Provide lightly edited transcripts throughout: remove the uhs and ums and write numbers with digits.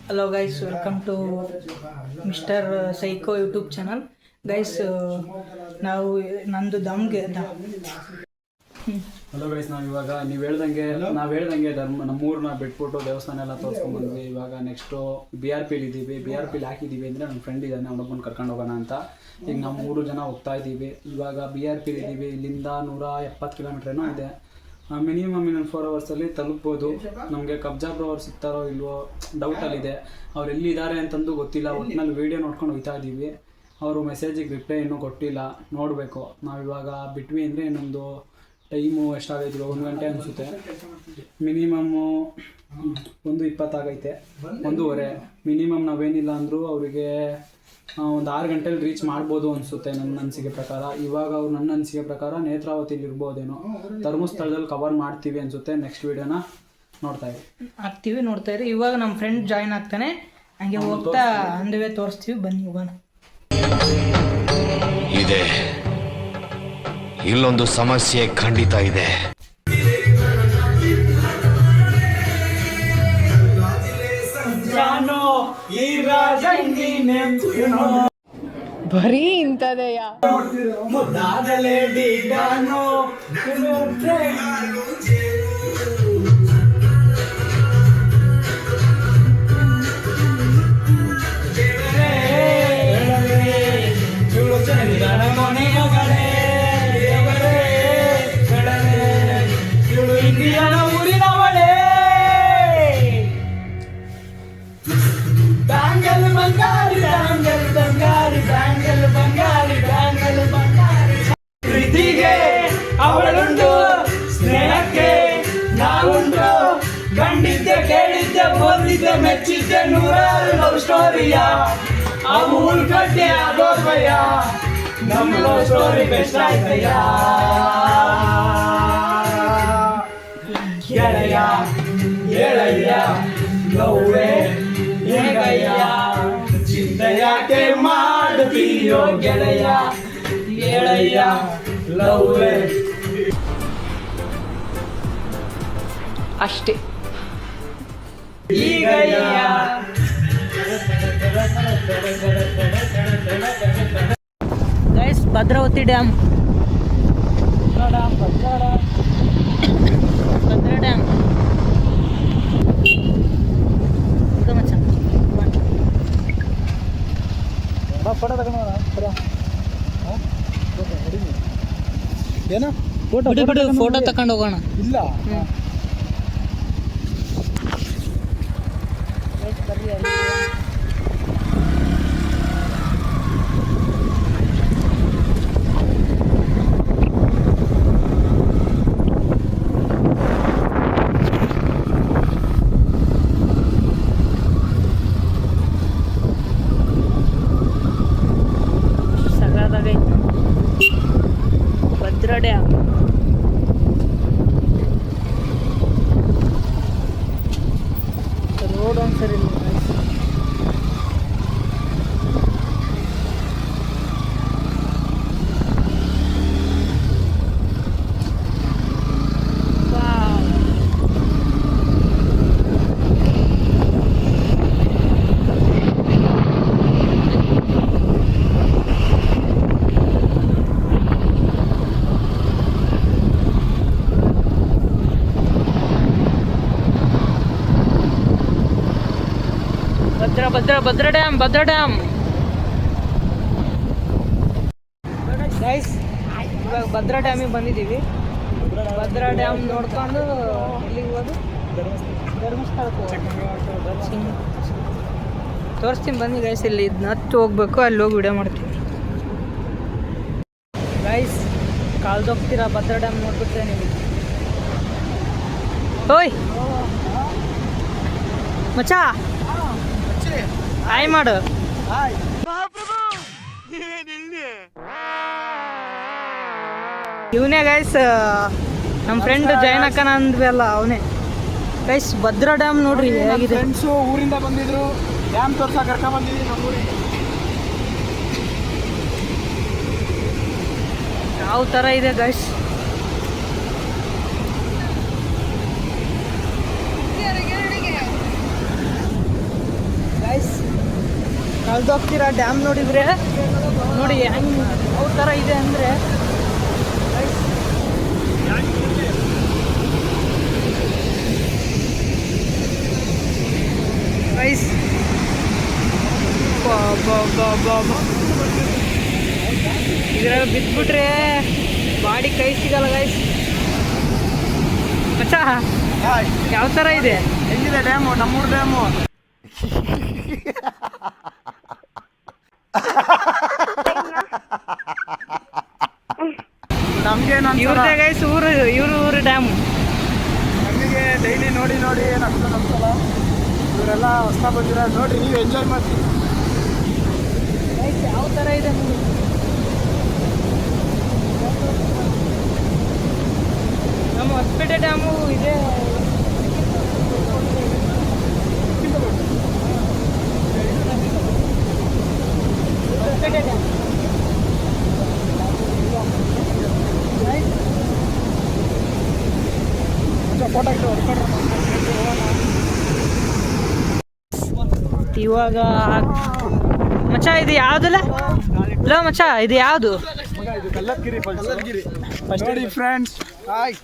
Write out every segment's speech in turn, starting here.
Hello guys, welcome to mister psycho YouTube channel. Guys, ನಾವು ನಂದು ದಮ್ಗೆ hello guys, ನಾವು ಇವಾಗ ನಾವು ಹೇಳ್ದಂಗೆ ನಮ್ಮೂರನ್ನ ಬಿಟ್ಬಿಟ್ಟು ದೇವಸ್ಥಾನ ಎಲ್ಲ ತೋರಿಸ್ಕೊಂಡ್ಬಂದ್ವಿ. ಇವಾಗ ನೆಕ್ಸ್ಟು BRPಲಿ ಇದ್ದೀವಿ. BRPಲಿ ಹಾಕಿದ್ದೀವಿ ಅಂದರೆ ನನ್ನ ಫ್ರೆಂಡ್ ಇದ್ದಾನೆ, ಅವನೊಬ್ಬನ ಕರ್ಕೊಂಡು ಹೋಗೋಣ ಅಂತ. ಈಗ ನಾವು 3 ಜನ ಹೋಗ್ತಾ ಇದ್ದೀವಿ. ಇವಾಗ BRPಲಿ ಇದ್ದೀವಿ. ಇಲ್ಲಿಂದ 170 ಕಿಲೋಮೀಟ್ರೇನೋ ಇದೆ. ಮಿನಿಮಮ್ ಇನ್ನೊಂದು 4 ಅವರ್ಸಲ್ಲಿ ತಲುಪ್ಬೋದು. ನಮಗೆ ಕಬ್ಜಾ ಬ್ರೋ ಅವ್ರು ಸಿಗ್ತಾರೋ ಇಲ್ವೋ ಡೌಟಲ್ಲಿದೆ. ಅವ್ರು ಎಲ್ಲಿದ್ದಾರೆ ಅಂತಂದು ಗೊತ್ತಿಲ್ಲ. ಒಟ್ಟಿನಲ್ಲಿ ವೀಡಿಯೋ ನೋಡ್ಕೊಂಡು ಹೋಗ್ತಾ ಇದ್ದೀವಿ. ಅವರು ಮೆಸೇಜಿಗೆ ರಿಪ್ಲೈ ಇನ್ನೂ ಕೊಟ್ಟಿಲ್ಲ, ನೋಡಬೇಕು. ನಾವಿವಾಗ ಬಿಟ್ವಿ ಅಂದರೆ ಇನ್ನೊಂದು ಟೈಮು ಎಷ್ಟಾಗೈತಿ, 1 ಗಂಟೆ ಅನಿಸುತ್ತೆ. ಮಿನಿಮಮ್ಮು 1:20 ಆಗೈತೆ, 1:15. ಮಿನಿಮಮ್ ನಾವೇನಿಲ್ಲ ಅಂದರೂ ಅವರಿಗೆ ಒಂದು 6 ಗಂಟೆಲಿ ರೀಚ್ ಮಾಡ್ಬೋದು ಅನಿಸುತ್ತೆ ನನ್ನ ಅನಿಸಿಕೆ ಪ್ರಕಾರ. ಇವಾಗ ಅವ್ರು ನನ್ನ ಅನಿಸಿಕೆ ಪ್ರಕಾರ ನೇತ್ರಾವತಿಲಿ ಇರ್ಬೋದೇನೋ, ಧರ್ಮಸ್ಥಳದಲ್ಲಿ ಕವರ್ ಮಾಡ್ತೀವಿ ಅನಿಸುತ್ತೆ. ನೆಕ್ಸ್ಟ್ ವೀಡಿಯೋನ ನೋಡ್ತಾ ಇರಿ. ಇವಾಗ ನಮ್ಮ ಫ್ರೆಂಡ್ ಜಾಯ್ನ್ ಆಗ್ತಾನೆ, ಹಂಗೆ ಹೋಗ್ತಾ ಅಂದವೇ ತೋರಿಸ್ತೀವಿ. ಬನ್ನಿ ಹೋಗೋಣ. ಇದೆ ಇಲ್ಲೊಂದು ಸಮಸ್ಯೆ ಖಂಡಿತ ಇದೆ. ಬರೀ ಇಂಥದೆಯ ಪ್ರೀತಿಗೆ ಅವಳುಂಟು, ಸ್ನೇಹಕ್ಕೆ ನಾವುಂಟು. ಕಂಡಿದ್ದೆ, ಕೇಳಿದ್ದೆ, ಓದಿದ್ದೆ, ಮೆಚ್ಚಿದ್ದೆ, 100 ಲವ್ ಸ್ಟೋರಿಯ ಅಮೂಲ್ ಕಟ್ಟೆ ಆಗೋದಯ್ಯ. ನಮ್ಮ ಲವ್ ಸ್ಟೋರಿ ಬೆಸ್ಟ್ ಆಯ್ತಯ್ಯ. ಗೆಳೆಯ ಹೇಳಯ್ಯ, ಲವ್ವೇ ಹೇಗಯ್ಯ, ಚಿಂತೆ ಯಾಕೆ ಮಾಡುತ್ತೀಯೋ ಗೆಳೆಯ, ಹೇಳಯ್ಯ ಲವ್ವೇ. ಅಷ್ಟೇ. ಈಗಯ್ಯ guys, Bhadravati dam, Bhadra dam photo ತಕೊಂಡು ಹೋಗೋಣ. ಇಲ್ಲ ಭದ್ರಾ ಡ್ಯಾಮ್. ರೋಡ್ ಒಂದ್ಸರಿ ಇಲ್ಲ. ಭದ್ರಾ ಡ್ಯಾಮ್. ಗೈಸ್, ಇವಾಗ ಭದ್ರಾ ಡ್ಯಾಮಿಗೆ ಬಂದಿದ್ದೀವಿ. ಭದ್ರಾ ಡ್ಯಾಮ್ ನೋಡ್ಕೊಂಡು ಇಲ್ಲಿಗೆ ಹೋಗಿ ಧರ್ಮಸ್ಥಳಕ್ಕೆ ತೋರಿಸ್ತೀನಿ ಬನ್ನಿ ಗೈಸ್. ಇಲ್ಲಿ ಇದನ್ನ ಹತ್ತು ಹೋಗ್ಬೇಕು, ಅಲ್ಲಿ ಹೋಗಿ ವಿಡಿಯೋ ಮಾಡ್ತೀವಿ. ಗೈಸ್, ಕಾಲ್ದೋಗ್ತೀರಾ ಭದ್ರಾ ಡ್ಯಾಮ್ ನೋಡ್ಬಿಟ್ರೆ ನಿಮಗೆ. ಓಯ್ ಮಚ್ಚಾ, ಹಾಯ್ ಮಾಡು. ಇವನೇ ಗೈಸ್, ನಮ್ಮ ಫ್ರೆಂಡ್ ಜಾಯ್ನ್ ಹಾಕೋಣ ಅಂದ್ವಲ್ಲ ಅವನೇ. ಗೈಸ್, ಭದ್ರಾ ಡ್ಯಾಮ್ ನೋಡ್ರಿ ಹೇಗಿದೆ. ಫ್ರೆಂಡ್ಸು ಊರಿಂದ ಬಂದಿದ್ರು, ಡ್ಯಾಮ್ ತೋರ್ಸಕ್ಕೆ ಕರ್ಕೊಂಡು ಬಂದಿದ್ದೀವಿ ನಮ್ಮೂರಿಗೆ. ಯಾವ ಥರ ಇದೆ ಗೈಸ್. ಕಳ್ದೋಗ್ತೀರಾ ಡ್ಯಾಮ್ ನೋಡಿದ್ರೆ. ನೋಡಿ ಹೆಂಗೆ ಯಾವ ಥರ ಇದೆ ಅಂದರೆ ಗೈಸ್. ಇದ್ರಲ್ಲಿ ಬಿದ್ದುಬಿಟ್ರೆ ಬಾಡಿ ಕೈ ಸಿಗಲ್ಲ ಗೈಸ್. ಮಚ್ಚ ಯಾವ ಥರ ಇದೆ? ಹೆಂಗಿದೆ ಡ್ಯಾಮು? ನಮ್ಮೂರು ಡ್ಯಾಮು. ನಮ್ಗೇನು ಇವ್ರದೇ ಗೈಸ್ ಊರು ಡ್ಯಾಮು. ನಮಗೆ ಡೈಲಿ ನೋಡಿ ಏನು ಅಷ್ಟು ನಮ್ಸಲ್ಲ. ಇವರೆಲ್ಲ ಹೊಸ ಬಂದಿರ ನೋಡ್ರಿ, ನೀವು ಎಂಜಾಯ್ ಮಾಡ್ತೀವಿ. ಗೈಸ್ ಯಾವ ಥರ ಇದೆ ನೋಡಿ. ನಮ್ಮ ಹೊಸಪೇಟೆ ಡ್ಯಾಮು ಇದೆ. ಹೊಸಪೇಟೆ ಡ್ಯಾಮ್ ಫೋಟೋ ಇವಾಗ ಮಚ್ಚ ಇದು ಯಾವುದಲ್ಲ? ಲೋ ಮಚ್ಚ ಇದು ಯಾವುದು? ಕಲ್ಲತ್ಗಿರಿ ನೋಡಿ ಫ್ರೆಂಡ್ಸ್. ಹಾಯ್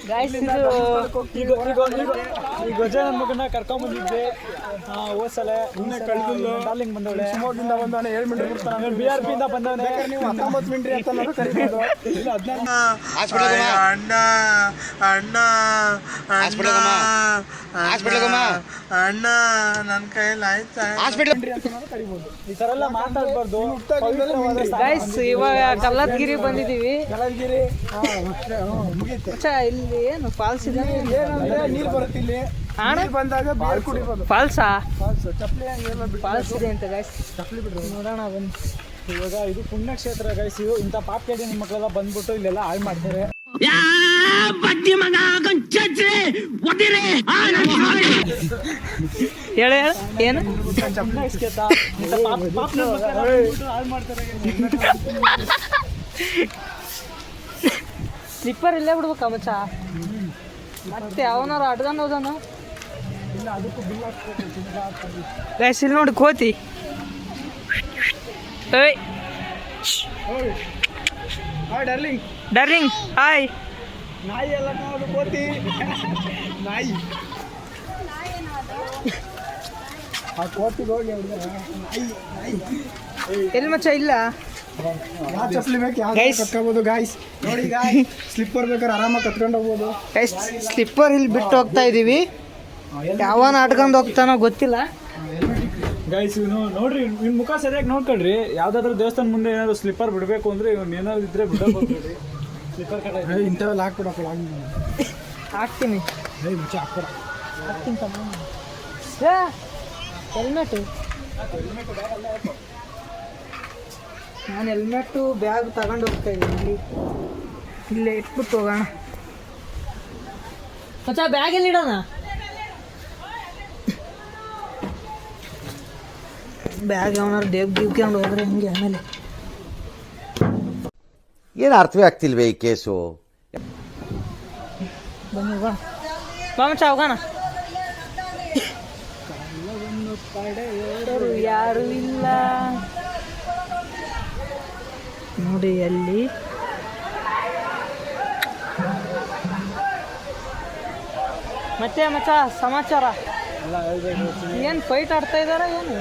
ಗೈಸ್ ಈ ಗಜಾನನ ಮಗನ ಕರ್ಕೊಂಡ್ಬಂದಿದ್ದೆ ಹೋದ್ಸಲ. ಡಾರ್ಲಿಂಗ್ ಬಂದವಳೆ, ಶಿವಮೊಗ್ಗದಿಂದ ಬಂದವನೆ. 7 ಮಿನಿಟ್ ಬಿಡ್ತಾನೆ. BRP ಇಂದ ಬಂದವನೆ. ನೀವು 19 ಮಿನಿಟ್ ಅಂತ ಕರೀಬೋದು. ಅಣ್ಣ ನನ್ನ ಕೈಯಲ್ಲಿ ಆಯ್ತಾ ಕರಿಬೋದು. ಈ ಥರ ಎಲ್ಲ ಮಾತಾಡ್ಬಾರ್ದು. ಗೈಸ್ ಇವಾಗ ಕಲ್ಲತ್ಗಿರಿ ಬಂದಿದ್ದೀವಿ. ಕಲ್ಲತ್ಗಿರಿ ಮಚ್ಚ ಇಲ್ಲಿ ಏನು ಫಾಲ್ಸ್ ಇದೆ? ಏನಂದ್ರೆ ನೀರು ಬರುತ್ತೆ ಇಲ್ಲಿ. ನೀರು ಬಂದಾಗ ಬೇರೆ ಕುಡಿಬೋದು. ಫಾಲ್ಸಾ? ಚಪ್ಪಲಿ ಫಾಲ್ಸ್ ಇದೆ ಅಂತ ಗೈಸ್. ಚಪ್ಪಲಿ ಬಿಡ್ರಿ ನೋಡೋಣ ಬನ್ನಿ. ಇವಾಗ ಇದು ಪುಣ್ಯಕ್ಷೇತ್ರ ಗೈಸ್. ಇದು ಇಂಥ ಪಾಪ್ಕೇಡಿ ನಿಮ್ಮ ಮಕ್ಕಳೆಲ್ಲ ಬಂದ್ಬಿಟ್ಟು ಇಲ್ಲೆಲ್ಲ ಹಾಳು ಮಾಡ್ತಾರೆ. ಹೇಳ ಏನು? ಸ್ಲಿಪ್ಪರ್ ಇಲ್ಲೇ ಬಿಡ್ಬೇಕಾ ಮಚ್ಚ? ಮತ್ತೆ ಅವನಾರು ಅಡ್ಗಂದು ಹೋದನು. ಗೈಸ್ ಇಲ್ಲಿ ನೋಡಿ ಕೋತಿ. ಏಯ್ ಡಾರ್ಲಿಂಗ್ ಡಾರ್ಲಿಂಗ್ ಹಾಯ್. ನಾಯಿ ಎಲ್ಲ ನೋಡು, ಕೋತಿ ನಾಯಿ. ಆ ಕೋತಿಗೆ ಹೋಗಿ ಎಲ್ಲಿ ಮಚ್ಚ? ಇಲ್ಲ ಯಾವ ಚಪ್ಪಲಿ ಬೇಕು ಯಾವ ಕತ್ಕೋಬೋದು ಗಾಯ್ಸ್. ನೋಡಿ ಸ್ಲಿಪ್ಪರ್ ಬೇಕಾದ್ರೆ ಆರಾಮಾಗಿ ಕತ್ಕೊಂಡು ಹೋಗ್ಬೋದು ಗೈಸ್. ಸ್ಲಿಪ್ಪರ್ ಇಲ್ಲಿ ಬಿಟ್ಟು ಹೋಗ್ತಾ ಇದ್ದೀವಿ. ಯಾವನ ಆಟ್ಕೊಂಡು ಹೋಗ್ತಾನೋ ಗೊತ್ತಿಲ್ಲ ಗೈಸ್. ನೋಡ್ರಿ ಇವ್ನ ಮುಖ ಸರಿಯಾಗಿ ನೋಡ್ಕೊಳ್ರಿ. ಯಾವ್ದಾದ್ರು ದೇವಸ್ಥಾನ ಮುಂದೆ ಏನಾದ್ರು ಸ್ಲಿಪ್ಪರ್ ಬಿಡಬೇಕು ಅಂದ್ರೆ ಇವ್ನು ಏನಾದ್ರು ಇದ್ರೆ ಬಿಡಬೇಕು. ಸ್ಲಿಪ್ಪರ್ ಕಡೆ ಇಂಥವೆಲ್ಲ ಹಾಕ್ಬಿಡಪ್ಪ. ಹಾಕ್ತೀನಿ ಹೆಲ್ಮೆಟು. ನಾನು ಹೆಲ್ಮೆಟ್ಟು ಬ್ಯಾಗ್ ತಗೊಂಡು ಹೋಗ್ತಾ ಇದ್ದೀನಿ. ಇಲ್ಲೇ ಇಟ್ಬಿಟ್ಟು ಹೋಗೋಣ ಮಚ್ಚ. ಬ್ಯಾಗ್ ಎಲ್ಲಿ ಇಡೋಣ? ಬ್ಯಾಗ್ ಅವನಾರು ದೇವ್ಕೊಂಡು ಹೋದ್ರೆ ಹಂಗೆ ಆಮೇಲೆ ಏನು ಅರ್ಥವೇ ಆಗ್ತಿಲ್ವೇ ಈ ಕೇಸು? ಬನ್ನಿ ಹೋಗೋಣ. ಬಾ ಮಚ್ಚ ಹೋಗೋಣ. ಯಾರು ಇಲ್ಲ ನೋಡಿ ಅಲ್ಲಿ. ಮತ್ತೆ ಮಚ್ಚ ಸಮಾಚಾರ ಏನು? ಫೈಟ್ ಆಡ್ತಾ ಇದ್ದಾರ ಏನು?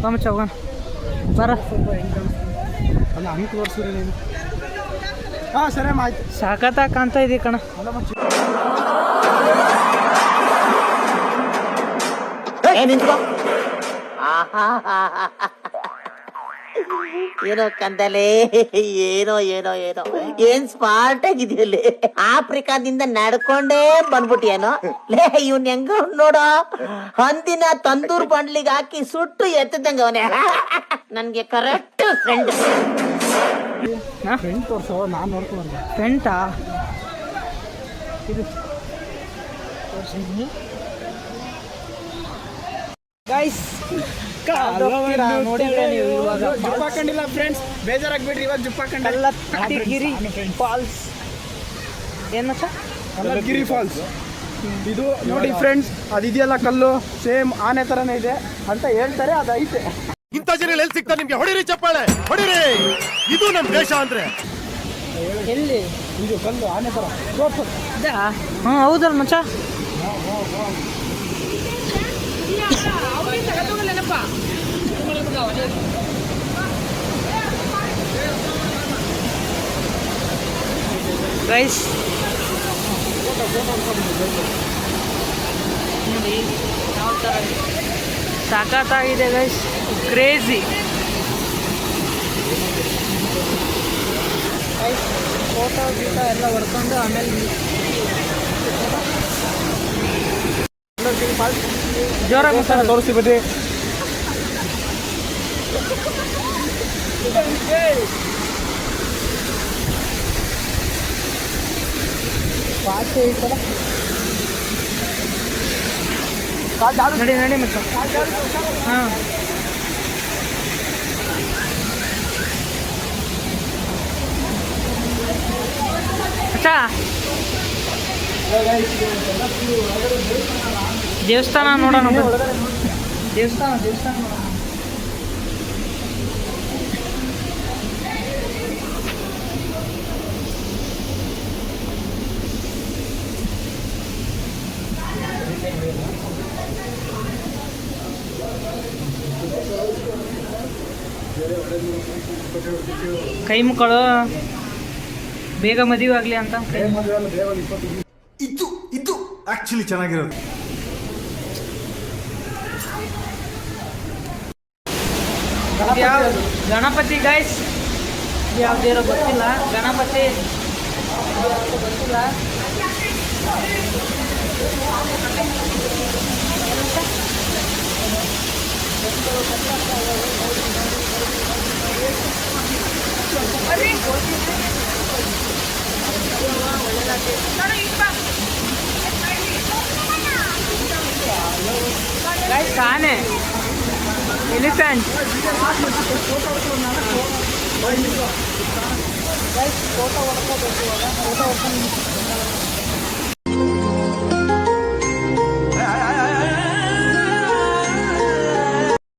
ಬಾ ಮಚ್ಚ ಹೋಗೋಣ. ಬರ ಅಲ್ಲ ಹಂಗೆ ತೋರಿಸ್ರಿ ನೀನು. ಹಾಂ ಸರಿ ಆಯ್ತು. ಸಾಕತ್ತಾಗ ಕಾಣ್ತಾ ಇದ್ದೀವಿ ಕಣ. ಏನೋ ಕಂದಲೆ, ಏನೋ ಏನೋ ಏನೋ ಏನ್ ಸ್ಮಾರ್ಟ್ ಆಗಿದೆಯಲ್ಲಿ. ಆಫ್ರಿಕಾದಿಂದ ನಡ್ಕೊಂಡೇ ಬಂದ್ಬಿಟ್ಟಿಯೇನೋ ಲೇ. ಇವ್ನ ಹೆಂಗ ನೋಡೋ, ಹಂದಿನ ತಂದೂರ್ ಬಂಡ್ಲಿಗೆ ಹಾಕಿ ಸುಟ್ಟು ಎತ್ತದಂಗ ಅವನೇ. ನನ್ಗೆ ಕರೆಕ್ಟ್ ಫ್ರೆಂಡ್. ಫ್ರೆಂಡ್ ತೋರ್ಸೋ, ನಾನು ನೋಡ್ಕೊಂಡು. ಫ್ರೆಂಟಾ? ಇದು ಗೈಸ್ ನೋಡಿದ್ರೆ ನೀವು ಇವಾಗ ಜುಪ್ ಹಾಕೊಂಡಿಲ್ಲ ಫ್ರೆಂಡ್ಸ್, ಬೇಜಾರಾಗ್ಬಿಟ್ರಿ. ಇವಾಗ ಜುಪ್ ಹಾಕೊಂಡಲ್ಲ. ಕಲ್ಲತ್ತಿಗಿರಿ ಫಾಲ್ಸ್ ಏನಕ್ಕ ಕಲ್ಲತ್ತಿಗಿರಿ ಫಾಲ್ಸ್ ಇದು ನೋಡಿ ಫ್ರೆಂಡ್ಸ್, ಅದಿದೆಯಲ್ಲ ಕಲ್ಲು ಸೇಮ್ ಆನೆ ತರನೇ ಇದೆ ಅಂತ ಹೇಳ್ತಾರೆ, ಅದೈತೆ. ಇಂಥ ಜನ ಎಲ್ಲಿ ಸಿಗ್ತಾರೆ ನಿಮ್ಗೆ? ಹೊಡಿರಿ ಚಪ್ಪಾಳೆ, ಹೊಡಿರಿ. ಇದು ನಮ್ಮ ದೇಶ ಅಂದ್ರೆ. ಎಲ್ಲಿ ಇದು ಕಲ್ಲು ಆನೆ ತರ. ಹಾಂ ಹೌದಲ್ಲ ಮಚ್ಚ. ಗೈಸ್ ನೋಡಿ ಯಾವ ಥರ ಸಾಕಾಗಿದೆ ಗೈಸ್, ಕ್ರೇಜಿ. ಫೋಟೋ ಗೀಟೋ ಎಲ್ಲ ಹೊಡ್ಕೊಂಡು ಆಮೇಲೆ ಜೋರಾಗಿ ತೋರಿಸಿ ಬನ್ನಿ. ನಡಿ ನಡಿ ಮತ್ತೆ. ಹಾಂ ಅಚ್ಚಾ, ದೇವಸ್ಥಾನ ನೋಡೋಣ. ದೇವಸ್ಥಾನ ದೇವಸ್ಥಾನ ನೋಡೋಣ. ಕೈ ಮುಕ್ಕಳು ಬೇಗ ಮದುವೆ ಆಗಲಿ ಅಂತ. ಇದು ಆಕ್ಚುಲಿ ಚೆನ್ನಾಗಿರೋದು. ಗಣಪತಿ ಗೈಸ್, ಯಾವ್ದೇನೋ ಗೊತ್ತಿಲ್ಲ. ಗಣಪತಿ ಗೊತ್ತಿಲ್ಲ. ಗೈಸ್ ಆನೆ, ಎಲಿಫೆಂಟ್. ಫೋಟೋ ಹೊಡ್ಕೋಬೇಕು ಇವಾಗ. ಫೋಟೋ ಹೊಡ್ಕೊಂಡು